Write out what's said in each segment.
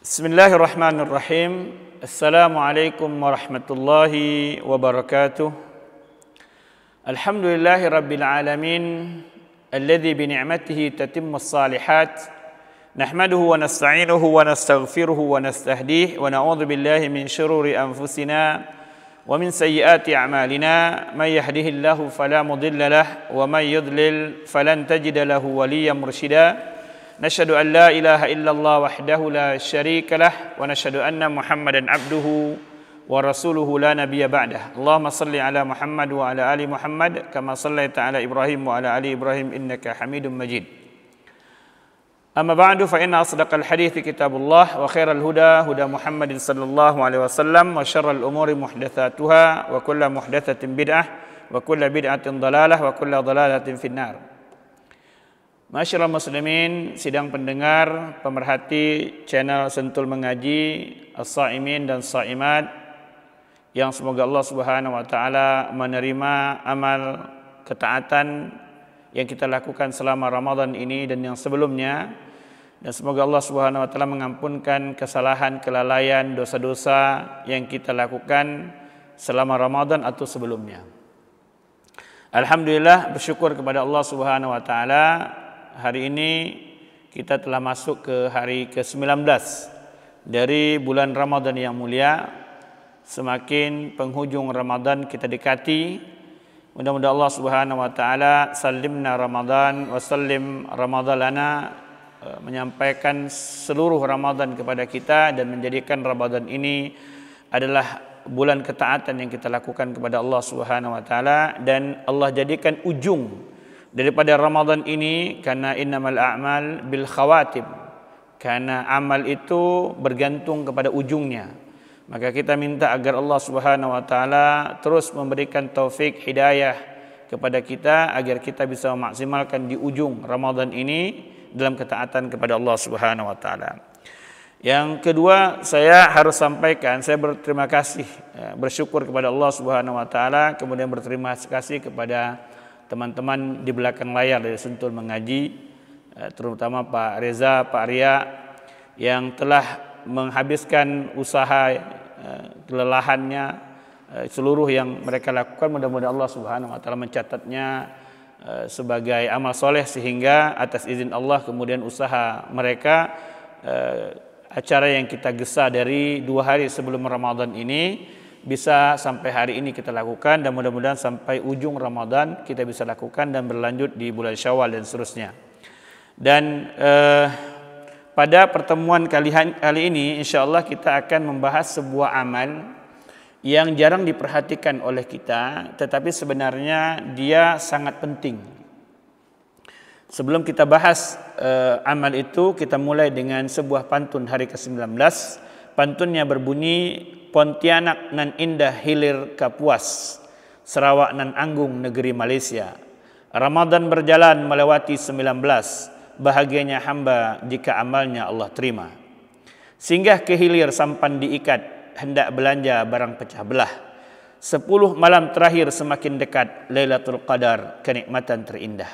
Bismillahirrahmanirrahim. Assalamualaikum warahmatullahi wabarakatuh. Alhamdulillahi rabbil alamin, alladzi bi ni'matihi tatimmus salihat. Nahmaduhu wa nasta'inuhu wa nastaghfiruhu wa nastahdihi wa na'udzu billahi min shururi anfusina wa min sayyiati a'malina. May yahdihillahu fala mudilla lahu wa may yudlil falan tajida lahu waliyyan mursyida. Nashhadu an la ilaha illallah wahdahu la syarika lah wa nashhadu anna Muhammadan abduhu wa rasuluhu la nabiyya ba'dah. Allahumma salli ala Muhammad wa ala ali Muhammad kama sallaita ala Ibrahim wa ala ali Ibrahim innaka Hamidum Majid. Amma ba'du, fa inna asdaqal hadithi kitabullah wa khairal huda huda Muhammadin sallallahu alaihi wasallam wa syarral umuri muhdatsatuha wa kullu muhdatsatin bid'ah wa kullu bid'atin dhalalah wa kullu dhalalatin finnar. Masyaallah muslimin, sidang pendengar, pemerhati channel Sentul Mengaji, as-saimin dan saimat, yang semoga Allah Subhanahu wa taala menerima amal ketaatan yang kita lakukan selama Ramadan ini dan yang sebelumnya, dan semoga Allah Subhanahu wa taala mengampunkan kesalahan, kelalaian, dosa-dosa yang kita lakukan selama Ramadan atau sebelumnya. Alhamdulillah, bersyukur kepada Allah Subhanahu wa taala. Hari ini kita telah masuk ke hari ke-19 dari bulan Ramadan yang mulia. Semakin penghujung Ramadan kita dekati, mudah-mudahan Allah Subhanahu wa taala salimna Ramadan wa sallim Ramadhalana, menyampaikan seluruh Ramadan kepada kita dan menjadikan Ramadan ini adalah bulan ketaatan yang kita lakukan kepada Allah Subhanahu wa taala, dan Allah jadikan ujung daripada Ramadan ini, karena innamal a'mal bil khawatim, karena amal itu bergantung kepada ujungnya. Maka kita minta agar Allah Subhanahu wa taala terus memberikan taufik hidayah kepada kita agar kita bisa memaksimalkan di ujung Ramadan ini dalam ketaatan kepada Allah Subhanahu wa taala. Yang kedua, saya harus sampaikan, saya berterima kasih, bersyukur kepada Allah Subhanahu wa taala, kemudian berterima kasih kepada teman-teman di belakang layar dari Sentul Mengaji, terutama Pak Reza, Pak Arya, yang telah menghabiskan usaha, kelelahannya, seluruh yang mereka lakukan. Mudah-mudahan Allah Subhanahu wa taala mencatatnya sebagai amal soleh, sehingga atas izin Allah kemudian usaha mereka, acara yang kita gesa dari 2 hari sebelum Ramadan ini bisa sampai hari ini kita lakukan, dan mudah-mudahan sampai ujung Ramadan kita bisa lakukan dan berlanjut di bulan Syawal dan seterusnya. Dan pada pertemuan kali ini insyaallah kita akan membahas sebuah amal yang jarang diperhatikan oleh kita, tetapi sebenarnya dia sangat penting. Sebelum kita bahas amal itu, kita mulai dengan sebuah pantun hari ke-19. Pantunnya berbunyi, Pontianak nan indah hilir Kapuas, Sarawak nan anggung negeri Malaysia. Ramadan berjalan melewati 19, bahagianya hamba jika amalnya Allah terima. Singgah ke hilir sampan diikat, hendak belanja barang pecah belah. 10 malam terakhir semakin dekat, Lailatul Qadar kenikmatan terindah.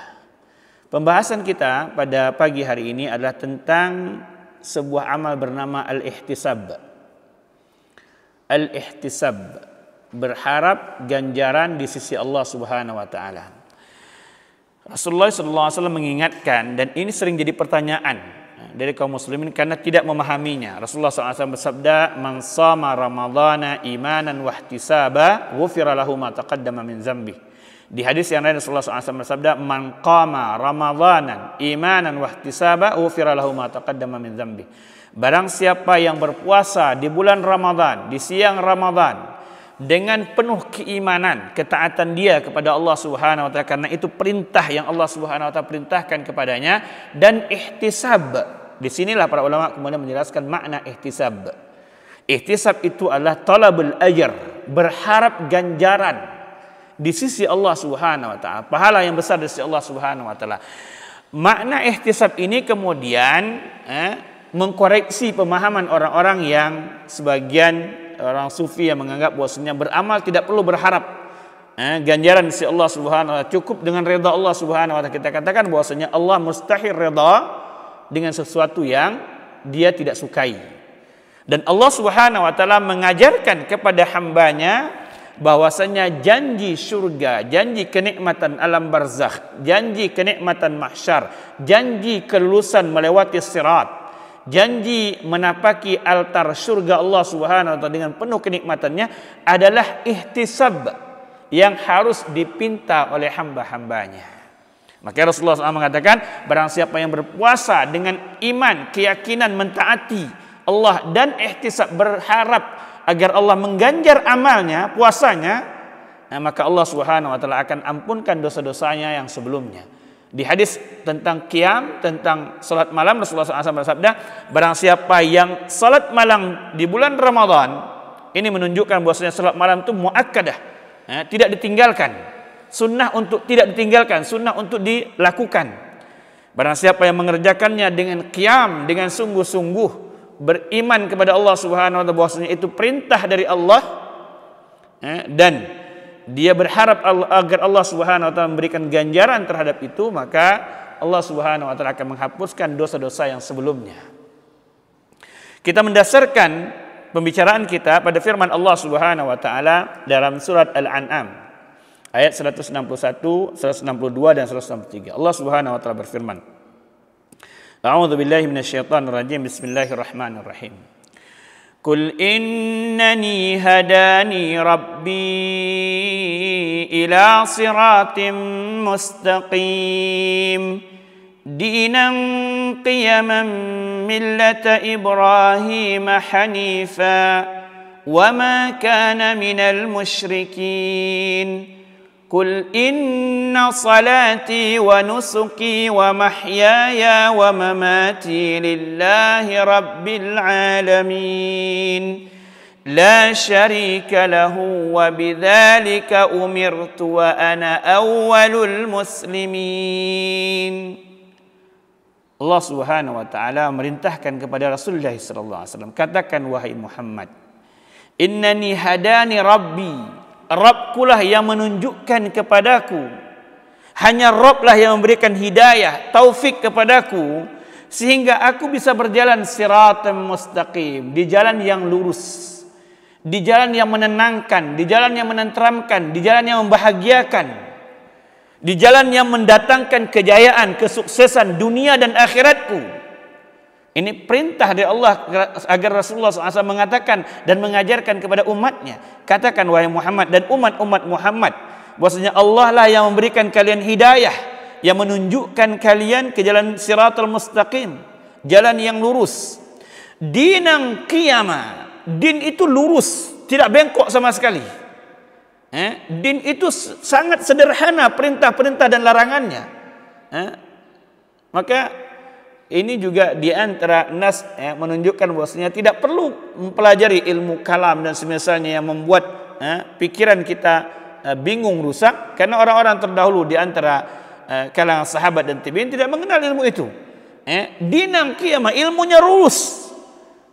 Pembahasan kita pada pagi hari ini adalah tentang sebuah amal bernama al-ihtisab. Al-ihtisab, berharap ganjaran di sisi Allah Subhanahu wa taala. Rasulullah SAW mengingatkan, dan ini sering jadi pertanyaan dari kaum muslimin karena tidak memahaminya. Rasulullah SAW bersabda, "Man shama ramadhana imanan wa ihtisaba, ghufira lahu ma taqaddama min dzambi." Di hadis yang lain Rasulullah SAW bersabda, "Man qama ramadhanan imanan wa ihtisaba, ghufira lahu ma taqaddama min dzambi." Barang siapa yang berpuasa di bulan Ramadan, di siang Ramadan, dengan penuh keimanan, ketaatan dia kepada Allah Subhanahu wa taala, karena itu perintah yang Allah Subhanahu wa taala perintahkan kepadanya, dan ihtisab. Disinilah para ulama kemudian menjelaskan makna ihtisab. Ihtisab itu adalah talabul ajr, berharap ganjaran di sisi Allah Subhanahu wa taala, pahala yang besar di sisi Allah Subhanahu wa taala. Makna ihtisab ini kemudian mengkoreksi pemahaman orang-orang yang sebagian orang sufi yang menganggap bahwasanya beramal tidak perlu berharap ganjaran si Allah Subhanahu wa taala, cukup dengan redha Allah Subhanahu wa taala. Kita katakan bahwasanya Allah mustahil redha dengan sesuatu yang dia tidak sukai. Dan Allah Subhanahu wa taala mengajarkan kepada hambanya bahwasanya janji surga, janji kenikmatan alam barzakh, janji kenikmatan mahsyar, janji kelulusan melewati sirat, janji menapaki altar surga Allah Subhanahu wa taala dengan penuh kenikmatannya adalah ihtisab yang harus dipinta oleh hamba-hambanya. Maka Rasulullah SAW mengatakan, barang siapa yang berpuasa dengan iman, keyakinan mentaati Allah dan ihtisab, berharap agar Allah mengganjar amalnya, puasanya, maka Allah Subhanahu wa taala akan ampunkan dosa-dosanya yang sebelumnya. Di hadis tentang qiyam, tentang salat malam, Rasulullah SAW bersabda, barang siapa yang salat malam di bulan Ramadan, ini menunjukkan bahwasanya salat malam itu muakkadah, tidak ditinggalkan. Sunnah untuk tidak ditinggalkan, sunnah untuk dilakukan. Barang siapa yang mengerjakannya dengan qiyam, dengan sungguh-sungguh, beriman kepada Allah Subhanahu wa taala bahwasanya itu perintah dari Allah, dan dia berharap agar Allah Subhanahu wa taala memberikan ganjaran terhadap itu, maka Allah Subhanahu wa taala akan menghapuskan dosa-dosa yang sebelumnya. Kita mendasarkan pembicaraan kita pada firman Allah Subhanahu wa taala dalam surat Al-An'am ayat 161, 162 dan 163. Allah Subhanahu wa taala berfirman, A'udzu billahi minasyaitonir rajim. Bismillahirrahmanirrahim. Qul innani hadani rabbi ila siratim mustaqim dinan qiyaman millata Ibrahim hanifa wa ma kana minal musyrikin. Qul inna salati wa nusuki wa mahyaya wa mamati lillahi rabbil alamin la syarika lahu wa bidzalika umirtu wa ana awwalul muslimin. Allah Subhanahu wa taala merintahkan kepada Rasulullah sallallahu alaihi wasallam, katakan wahai Muhammad, innani hadani rabbi, Rabbkulah yang menunjukkan kepadaku. Hanya Rabblah yang memberikan hidayah, taufik kepadaku, sehingga aku bisa berjalan siratal mustaqim, di jalan yang lurus, di jalan yang menenangkan, di jalan yang menenteramkan, di jalan yang membahagiakan, di jalan yang mendatangkan kejayaan, kesuksesan dunia dan akhiratku. Ini perintah dari Allah agar Rasulullah SAW mengatakan dan mengajarkan kepada umatnya. Katakan wahai Muhammad dan umat-umat Muhammad, bahwasanya Allah lah yang memberikan kalian hidayah, yang menunjukkan kalian ke jalan siratal mustaqim, jalan yang lurus. Dinang qiyama, din itu lurus, tidak bengkok sama sekali. Din itu sangat sederhana perintah-perintah dan larangannya. Maka ini juga di antara nas menunjukkan bahwasanya tidak perlu mempelajari ilmu kalam dan semisalnya yang membuat pikiran kita bingung, rusak, karena orang-orang terdahulu di antara kalangan sahabat dan tabi'in tidak mengenal ilmu itu. Dinang qiyamah, ilmunya lurus.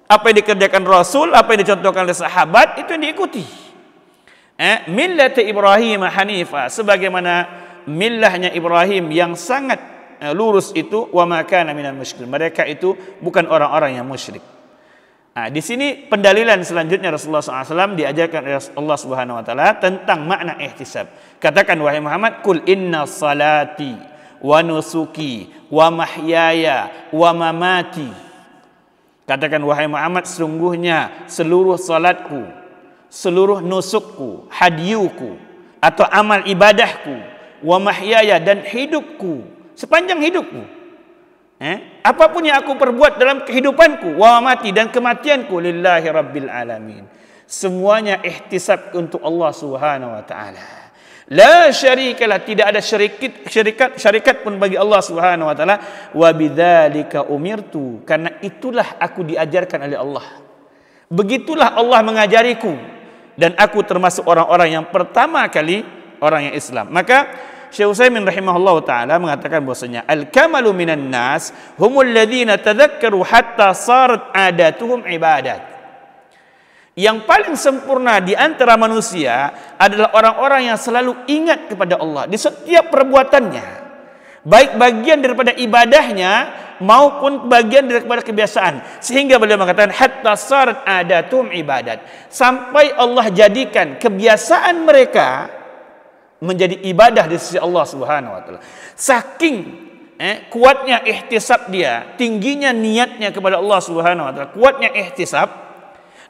Apa yang dikerjakan Rasul, apa yang dicontohkan oleh sahabat, itu yang diikuti. Millat Ibrahim hanifa, sebagaimana millahnya Ibrahim yang sangat lurus itu, wa ma kana minal musyrikin, mereka itu bukan orang-orang yang musyrik. Di sini pendalilan selanjutnya Rasulullah SAW diajarkan oleh Allah Subhanahu wa taala tentang makna ihtisab. Katakan wahai Muhammad, kul inna salati wa nusuki wa mahyaya wa mamati. Katakan wahai Muhammad, sungguhnya seluruh salatku, seluruh nusukku, hadyuku atau amal ibadahku, wa mahyaya dan hidupku, sepanjang hidupku, apapun yang aku perbuat dalam kehidupanku, wa mati dan kematianku, lillahi rabbil alamin, semuanya ihtisab untuk Allah Subhanahu wa taala. La syarikalah, tidak ada syarikat pun bagi Allah Subhanahu wa taala. Wa bidzalika umirtu, karena itulah aku diajarkan oleh Allah. Begitulah Allah mengajariku, dan aku termasuk orang-orang yang pertama kali orang yang Islam. Maka Syekh Utsaimin rahimahullah ta'ala mengatakan bahwasanya al-kamalu minan nas humul ladzina tadzakkaru hatta sarat adatuhum ibadat. Yang paling sempurna di antara manusia adalah orang-orang yang selalu ingat kepada Allah di setiap perbuatannya. baik bagian daripada ibadahnya maupun bagian daripada kebiasaan, sehingga beliau mengatakan hatta sarat adatum ibadat, sampai Allah jadikan kebiasaan mereka menjadi ibadah di sisi Allah Subhanahu wa taala. Saking kuatnya ihtisab dia, tingginya niatnya kepada Allah Subhanahu wa taala, kuatnya ihtisab,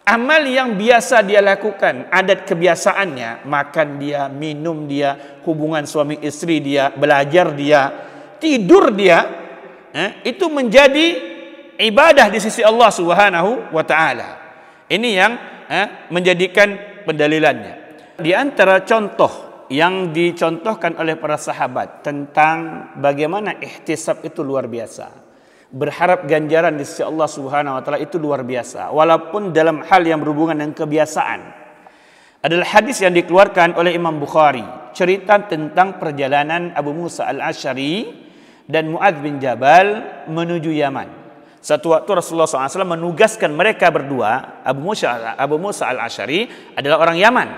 amal yang biasa dia lakukan, adat kebiasaannya, makan dia, minum dia, hubungan suami istri dia, belajar dia, tidur dia, itu menjadi ibadah di sisi Allah Subhanahu wa taala. Ini yang menjadikan pendalilannya. Di antara contoh yang dicontohkan oleh para sahabat tentang bagaimana ihtisab itu luar biasa, berharap ganjaran di sisi Allah Subhanahu wa taala itu luar biasa, walaupun dalam hal yang berhubungan dengan kebiasaan, adalah hadis yang dikeluarkan oleh Imam Bukhari, cerita tentang perjalanan Abu Musa al-Asy'ari dan Mu'adz bin Jabal menuju Yaman. Satu waktu Rasulullah SAW menugaskan mereka berdua. Abu Musa al-Asy'ari adalah orang Yaman.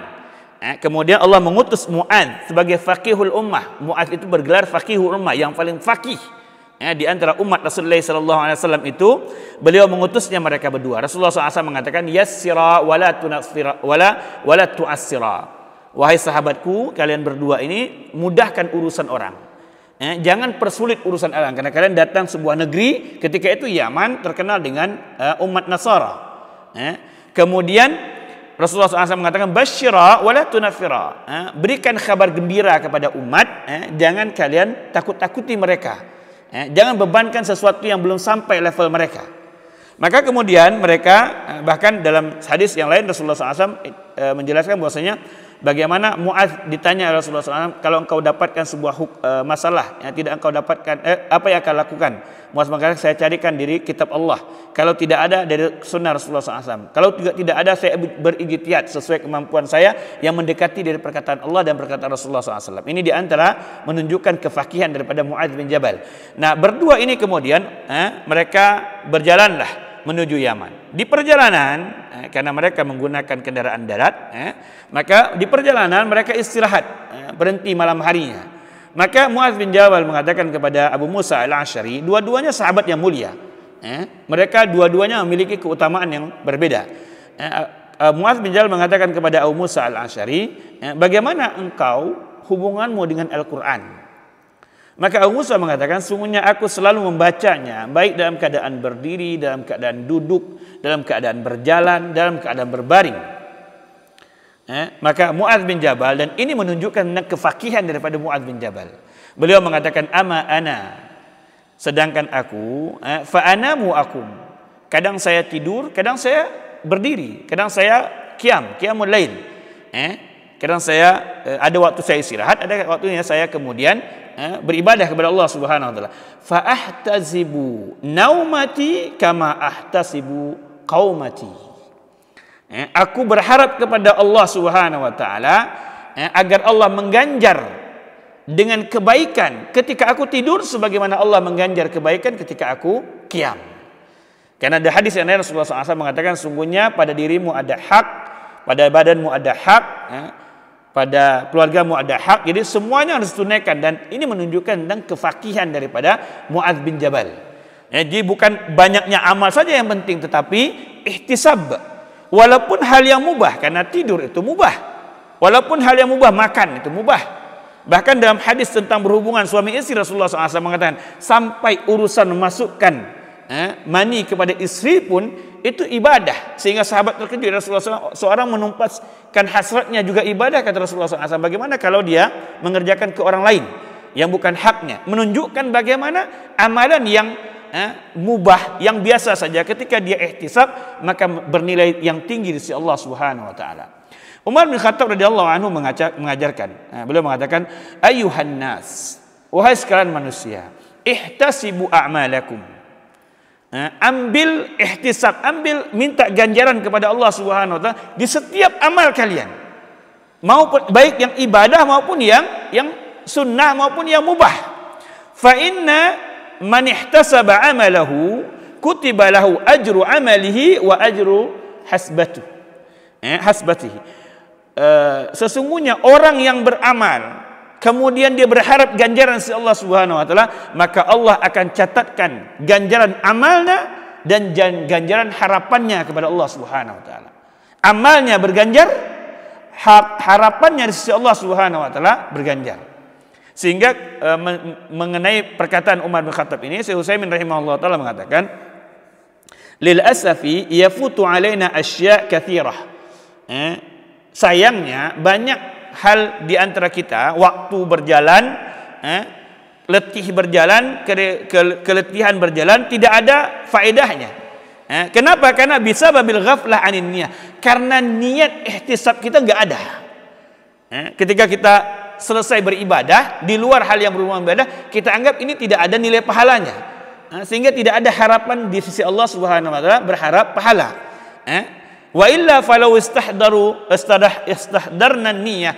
Kemudian Allah mengutus Mu'adz sebagai faqihul ummah. Mu'adz itu bergelar faqihul ummah, yang paling faqih di antara umat Rasulullah SAW itu. Beliau mengutusnya mereka berdua. Rasulullah SAW mengatakan, yassira wala tunassira wala tu'assira. Wahai sahabatku, kalian berdua ini mudahkan urusan orang. Jangan persulit urusan orang, karena kalian datang sebuah negeri, ketika itu Yaman terkenal dengan umat Nasara. Kemudian Rasulullah SAW mengatakan, basyira wala tunafira, berikan kabar gembira kepada umat, jangan kalian takut-takuti mereka, jangan bebankan sesuatu yang belum sampai level mereka. Maka kemudian mereka, bahkan dalam hadis yang lain Rasulullah SAW menjelaskan bahwasanya bagaimana Mu'adz ditanya Rasulullah SAW, kalau engkau dapatkan sebuah masalah yang tidak engkau dapatkan, apa yang akan lakukan? Mu'adz mengatakan, saya carikan diri kitab Allah. Kalau tidak ada, dari sunnah Rasulullah SAW. Kalau juga tidak ada, saya berijtihad sesuai kemampuan saya yang mendekati dari perkataan Allah dan perkataan Rasulullah SAW. Ini diantara menunjukkan kefakihan daripada Mu'adz bin Jabal. Nah, berdua ini kemudian mereka berjalanlah menuju Yaman. Di perjalanan, karena mereka menggunakan kendaraan darat, maka di perjalanan mereka istirahat, berhenti malam harinya. Maka Mu'adz bin Jabal mengatakan kepada Abu Musa al-Asy'ari, dua-duanya sahabat yang mulia, mereka dua-duanya memiliki keutamaan yang berbeda. Mu'adz bin Jabal mengatakan kepada Abu Musa al-Asy'ari, bagaimana engkau hubunganmu dengan Al-Quran? Maka Abu Musa mengatakan, sungguhnya aku selalu membacanya, baik dalam keadaan berdiri, dalam keadaan duduk, dalam keadaan berjalan, dalam keadaan berbaring. Maka Mu'adz bin Jabal, dan ini menunjukkan kefakihan daripada Mu'adz bin Jabal, beliau mengatakan, ama ana, sedangkan aku, fa anamu akum, kadang saya tidur, kadang saya berdiri, kadang saya qiyamul lail, kadang saya ada waktu saya istirahat, ada waktunya saya kemudian beribadah kepada Allah Subhanahu wa taala. Fa ahtazibu naumati kama ahtasibu qaumati. Aku berharap kepada Allah Subhanahu wa taala agar Allah mengganjar dengan kebaikan ketika aku tidur sebagaimana Allah mengganjar kebaikan ketika aku qiyam. Karena ada hadis yang lain Rasulullah SAW mengatakan, sungguhnya pada dirimu ada hak, pada badanmu ada hak, pada keluargamu ada hak, jadi semuanya harus tunaikan. Dan ini menunjukkan tentang kefakihan daripada Mu'adz bin Jabal. Jadi bukan banyaknya amal saja yang penting, tetapi ihtisab. Walaupun hal yang mubah, karena tidur itu mubah. Walaupun hal yang mubah, makan itu mubah. Bahkan dalam hadis tentang berhubungan suami istri, Rasulullah SAW mengatakan, sampai urusan memasukkan mani kepada istri pun itu ibadah, sehingga sahabat terkejut. Rasulullah SAW seorang menumpaskan hasratnya juga ibadah, kata Rasulullah SAW. Bagaimana kalau dia mengerjakan ke orang lain yang bukan haknya? Menunjukkan bagaimana amalan yang mubah, yang biasa saja, ketika dia ihtisab maka bernilai yang tinggi di sisi Allah Subhanahu wa taala. Umar bin Khattab radhiyallahu anhu mengajarkan, beliau mengatakan, ayuhan nas, wahai sekalian manusia, ihtasibu a'malakum. Ambil ihtisab, ambil minta ganjaran kepada Allah Subhanahu wa taala di setiap amal kalian, maupun baik yang ibadah maupun yang sunnah maupun yang mubah. Fa inna man ihtasaba amalahu kutiba lahu ajru amalihi wa ajru hasbatihi. Sesungguhnya orang yang beramal kemudian dia berharap ganjaran dari Allah Subhanahu wa taala, maka Allah akan catatkan ganjaran amalnya dan ganjaran harapannya kepada Allah Subhanahu wa taala. Amalnya berganjar, harapannya dari sisi Allah Subhanahu wa taala berganjar. Sehingga mengenai perkataan Umar bin Khattab ini, Syekh Utsaimin rahimahullah taala mengatakan, lil asafi yafutu alaina asya' katsirah. Sayangnya banyak hal di antara kita, waktu berjalan, letih berjalan, keletihan berjalan, tidak ada faedahnya. Kenapa? Karena bisa babil ghaflah anin niyah. Karena niat ihtisab kita enggak ada. Ketika kita selesai beribadah, di luar hal yang berhubungan ibadah, kita anggap ini tidak ada nilai pahalanya, sehingga tidak ada harapan di sisi Allah Subhanahu wa taala, berharap pahala. Wa illa falau istahdarna niyyah.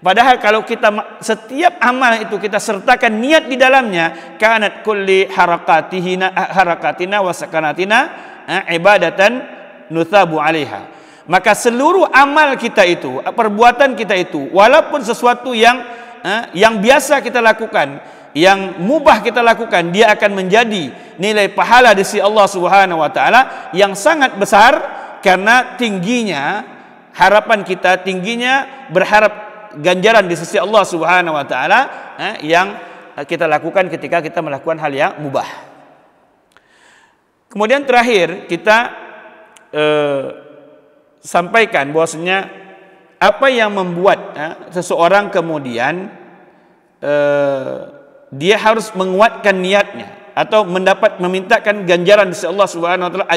Padahal kalau kita setiap amal itu kita sertakan niat di dalamnya, kanat kulli harakatina wa sakanatina ibadatan nuthabu 'alaiha. Maka seluruh amal kita itu, perbuatan kita itu, walaupun sesuatu yang biasa kita lakukan, yang mubah kita lakukan, dia akan menjadi nilai pahala di sisi Allah Subhanahu wa taala yang sangat besar, karena tingginya harapan kita, tingginya berharap ganjaran di sisi Allah Subhanahu wa taala yang kita lakukan ketika kita melakukan hal yang mubah. Kemudian terakhir kita sampaikan bahwasanya apa yang membuat seseorang kemudian dia harus menguatkan niatnya atau memintakan ganjaran dari Allah Subhanahu wa taala,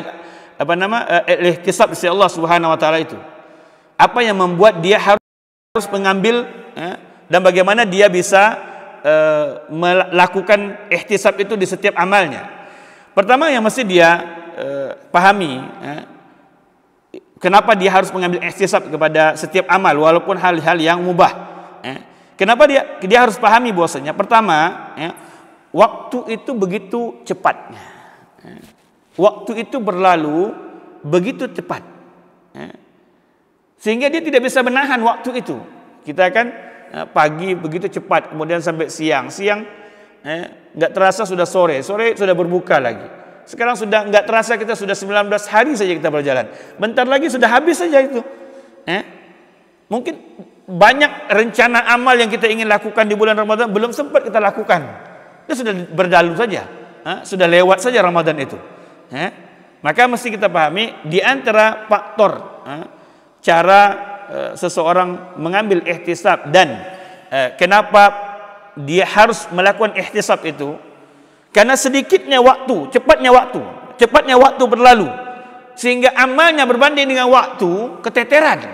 ihtisab dari Allah Subhanahu wa taala itu. Apa yang membuat dia harus mengambil dan bagaimana dia bisa melakukan ihtisab itu di setiap amalnya. Pertama yang mesti dia pahami, kenapa dia harus mengambil ihtisab kepada setiap amal walaupun hal-hal yang mubah. Kenapa dia harus pahami bahwasanya pertama, waktu itu begitu cepatnya. Waktu itu berlalu begitu cepat. Sehingga dia tidak bisa menahan waktu itu. Kita kan pagi begitu cepat, kemudian sampai siang nggak terasa sudah sore sudah berbuka lagi. Sekarang sudah nggak terasa kita sudah 19 hari saja kita berjalan. Bentar lagi sudah habis saja itu. Mungkin banyak rencana amal yang kita ingin lakukan di bulan Ramadan belum sempat kita lakukan. Itu sudah berlalu saja. Sudah lewat saja Ramadan itu. Maka mesti kita pahami di antara faktor cara seseorang mengambil ihtisab dan kenapa dia harus melakukan ihtisab itu, karena sedikitnya waktu, cepatnya waktu berlalu, sehingga amalnya berbanding dengan waktu keteteran.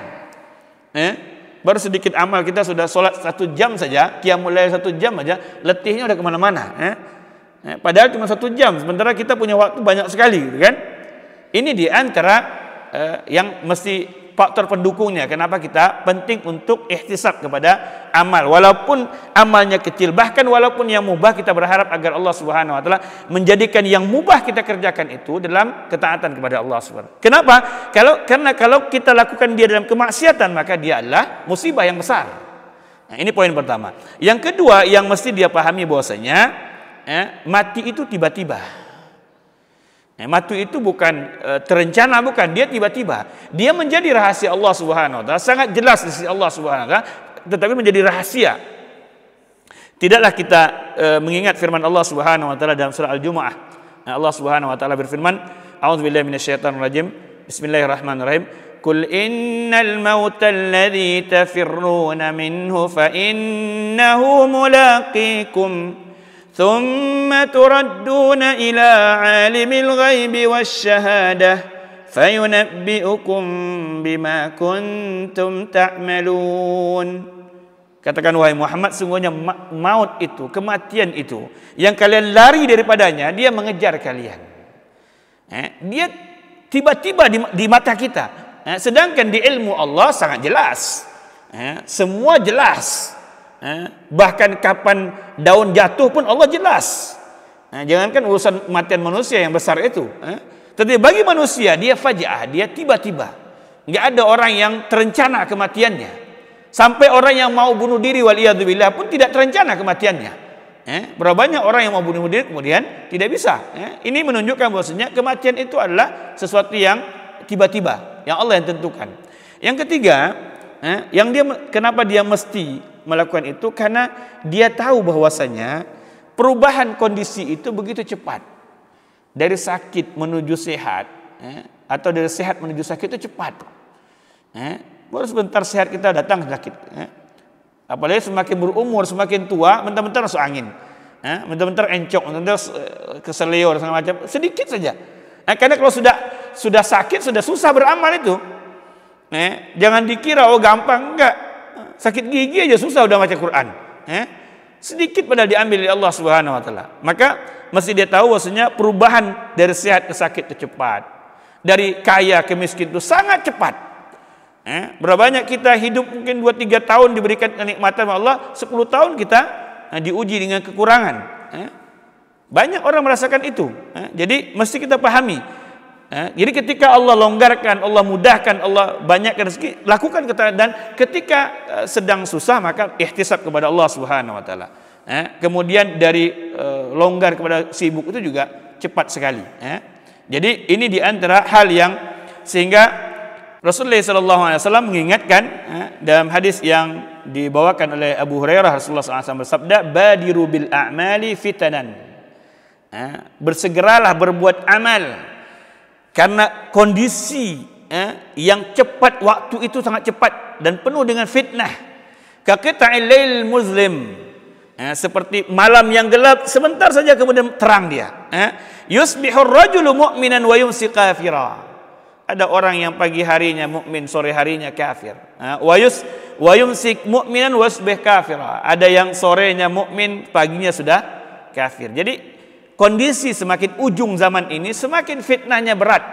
Baru sedikit amal kita sudah sholat 1 jam saja, qiyamul lail 1 jam saja, letihnya udah kemana-mana. Padahal cuma 1 jam, sementara kita punya waktu banyak sekali, gitu kan? Ini di antara yang mesti faktor pendukungnya. Kenapa kita penting untuk ihtisab kepada amal, walaupun amalnya kecil, bahkan walaupun yang mubah, kita berharap agar Allah Subhanahu wa taala menjadikan yang mubah kita kerjakan itu dalam ketaatan kepada Allah Subhanahu. Kenapa? Karena kalau kita lakukan dia dalam kemaksiatan, maka dia adalah musibah yang besar. Nah, ini poin pertama. Yang kedua yang mesti dia pahami bahwasanya mati itu tiba-tiba. Mati itu bukan terencana, bukan, dia tiba-tiba. Dia menjadi rahasia Allah Subhanahu wa taala, sangat jelas di sisi Allah Subhanahu wa taala, tetapi menjadi rahasia. Tidaklah kita mengingat firman Allah Subhanahu wa taala dalam surah Al-Jumu'ah. Allah Subhanahu wa taala berfirman, A'udzubillahi minasyaitonir rajim. Bismillahirrahmanirrahim. Qul innal mauta alladzi tafirruna minhu fa innahu mulaqikum. ثم تردون إلى عالم الغيب والشهادة فينبئكم بما كنتم تعملون. Katakan wahai Muhammad, sungguhnya maut itu, kematian itu yang kalian lari daripadanya, dia mengejar kalian. Dia tiba-tiba di mata kita. Sedangkan di ilmu Allah sangat jelas. Semua jelas. Bahkan kapan daun jatuh pun Allah jelas. Jangankan urusan kematian manusia yang besar itu. Tetapi bagi manusia dia faja'ah, dia tiba-tiba. Enggak ada orang yang terencana kematiannya. Sampai orang yang mau bunuh diri waliyadzubillah pun tidak terencana kematiannya. Berapa banyak orang yang mau bunuh diri kemudian tidak bisa. Ini menunjukkan bahwasanya kematian itu adalah sesuatu yang tiba-tiba, yang Allah yang tentukan. Yang ketiga, kenapa dia mesti melakukan itu? Karena dia tahu bahwasanya perubahan kondisi itu begitu cepat. Dari sakit menuju sehat, atau dari sehat menuju sakit itu cepat. Baru sebentar sehat kita datang sakit. Apalagi semakin berumur, semakin tua, bentar-bentar masuk angin. Bentar-bentar encok, bentar keseleo dan segala macam. Sedikit saja. Karena kalau sudah sakit, sudah susah beramal itu. Jangan dikira gampang, enggak. Sakit gigi aja susah udah baca Quran. Sedikit padahal diambil oleh Allah Subhanahu wa taala. Maka mesti dia tahu bahwasanya perubahan dari sehat ke sakit itu cepat. Dari kaya ke miskin itu sangat cepat. Berapa banyak kita hidup mungkin 2-3 tahun diberikan kenikmatan oleh Allah, 10 tahun kita diuji dengan kekurangan. Banyak orang merasakan itu. Jadi mesti kita pahami. Jadi ketika Allah longgarkan, Allah mudahkan, Allah banyakkan rezeki, lakukan ketaatan. Dan ketika sedang susah maka ihtisab kepada Allah Subhanahu wa taala. Kemudian dari longgar kepada sibuk itu juga cepat sekali. Jadi ini di antara hal yang sehingga Rasulullah SAW mengingatkan dalam hadis yang dibawakan oleh Abu Hurairah, Rasulullah SAW bersabda, "Badiru bil a'mali fitanan." Bersegeralah berbuat amal karena kondisi yang cepat, waktu itu sangat cepat dan penuh dengan fitnah. Kaqita'il lail muzlim, seperti malam yang gelap sebentar saja kemudian terang dia. Yusbihur rajulu mu'minan wa yumsi kafira. Ada orang yang pagi harinya mukmin, sore harinya kafir. Wa yumsik mu'minan wasbih kafira. Ada yang sorenya mukmin, paginya sudah kafir. Jadi kondisi semakin ujung zaman ini semakin fitnahnya berat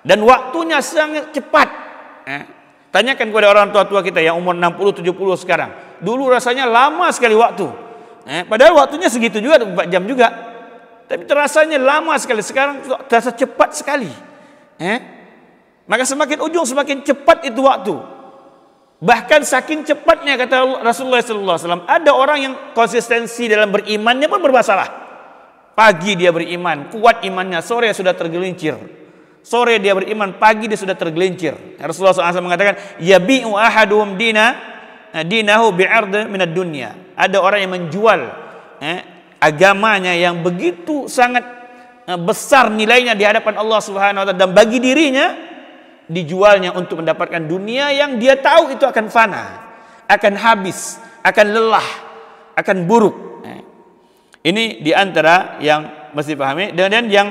dan waktunya sangat cepat. Tanyakan kepada orang tua-tua kita yang umur 60-70 sekarang. Dulu rasanya lama sekali waktu. Padahal waktunya segitu juga, 24 jam juga. Tapi terasanya lama sekali. Sekarang terasa cepat sekali. Maka semakin ujung semakin cepat itu waktu. Bahkan saking cepatnya kata Rasulullah SAW, ada orang yang konsistensi dalam berimannya pun bermasalah. Pagi dia beriman, kuat imannya, sore sudah tergelincir. Sore dia beriman, pagi dia sudah tergelincir. Rasulullah SAW mengatakan, yabi'u ahaduhum dinahu bi'ard minad dunya. Ada orang yang menjual agamanya yang begitu sangat besar nilainya di hadapan Allah Subhanahu wa taala, dan bagi dirinya dijualnya untuk mendapatkan dunia yang dia tahu itu akan fana, akan habis, akan lelah, akan buruk. Ini diantara yang mesti pahami. Dan yang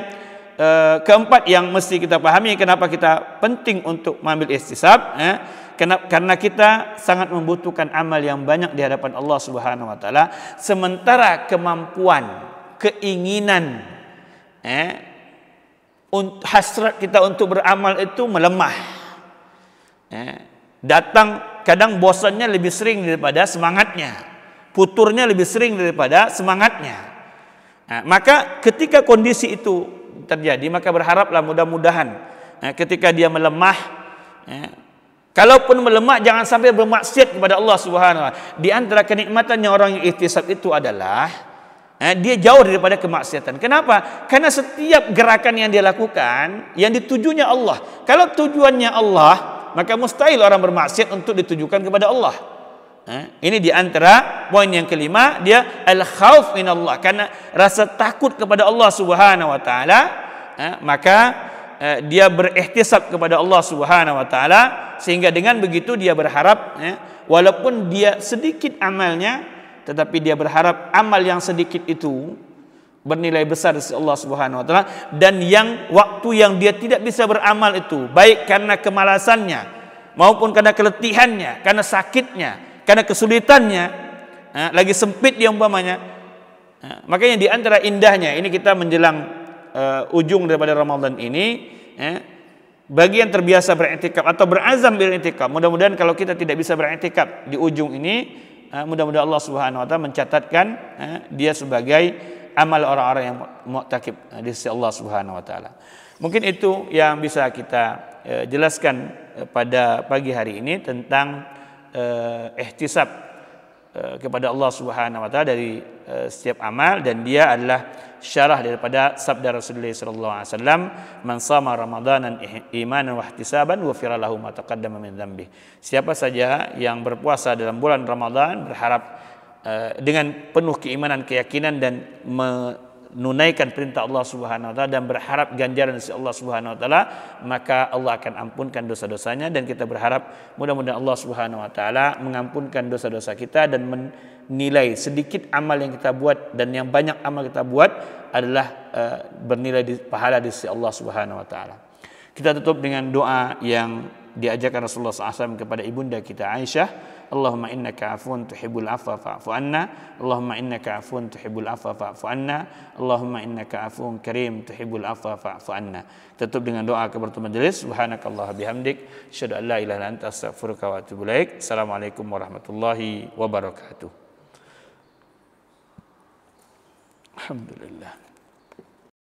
keempat yang mesti kita pahami, kenapa kita penting untuk mengambil ihtisab, karena kita sangat membutuhkan amal yang banyak di hadapan Allah Subhanahu wa taala, sementara kemampuan, keinginan, hasrat kita untuk beramal itu melemah. Datang kadang bosannya lebih sering daripada semangatnya, futurnya lebih sering daripada semangatnya. Maka ketika kondisi itu terjadi, maka berharaplah mudah-mudahan ketika dia melemah, kalaupun melemah jangan sampai bermaksiat kepada Allah Subhanahu wa taala. Di antara kenikmatannya orang yang ihtisab itu adalah dia jauh daripada kemaksiatan. Kenapa? Karena setiap gerakan yang dia lakukan yang ditujunya Allah. Kalau tujuannya Allah, maka mustahil orang bermaksiat untuk ditujukan kepada Allah. Ini di antara poin yang kelima, dia al-khauf minallah, karena rasa takut kepada Allah Subhanahu wa taala, maka dia berihtisab kepada Allah Subhanahu wa taala, sehingga dengan begitu dia berharap walaupun dia sedikit amalnya, tetapi dia berharap amal yang sedikit itu bernilai besar di sisi Allah Subhanahu wa taala, dan yang waktu yang dia tidak bisa beramal itu, baik karena kemalasannya maupun karena keletihannya, karena sakitnya, karena kesulitannya, lagi sempit dia umpamanya. Makanya di antara indahnya ini, kita menjelang ujung daripada Ramadan ini, bagi yang terbiasa beriktikaf atau berazam beriktikaf, mudah-mudahan kalau kita tidak bisa beriktikaf di ujung ini, mudah-mudahan Allah Subhanahu wa taala mencatatkan dia sebagai amal orang-orang yang mu'takib di sisi Allah Subhanahu wa taala. Mungkin itu yang bisa kita jelaskan pada pagi hari ini tentang ihtisab kepada Allah Subhanahu wa taala dari setiap amal, dan dia adalah syarah daripada sabda Rasulullah sallallahu alaihi wasallam, man shama ramadanan imanan wa ihtisaban ghufira lahu ma taqaddama min dzambi. Siapa saja yang berpuasa dalam bulan Ramadan berharap dengan penuh keimanan, keyakinan, dan menunaikan perintah Allah Subhanahu wa taala dan berharap ganjaran dari Allah Subhanahu wa taala, maka Allah akan ampunkan dosa-dosanya. Dan kita berharap mudah-mudahan Allah Subhanahu wa taala mengampunkan dosa-dosa kita dan menilai sedikit amal yang kita buat dan yang banyak amal kita buat adalah bernilai di pahala di sisi Allah Subhanahu wa taala. Kita tutup dengan doa yang diajarkan Rasulullah SAW kepada ibunda kita Aisyah. Allahumma innaka afun tuhibbul afwa fa'fu anna. Allahumma innaka afun tuhibbul afwa fa'fu anna. Allahumma innaka afun karim tuhibbul afwa fa'fu anna. Tutup dengan doa kepada majelis. Subhanakallah bihamdik, asyhadu an la ilaha illa anta, astaghfiruka wa atubu ilaik. Assalamualaikum warahmatullahi wabarakatuh. Alhamdulillah.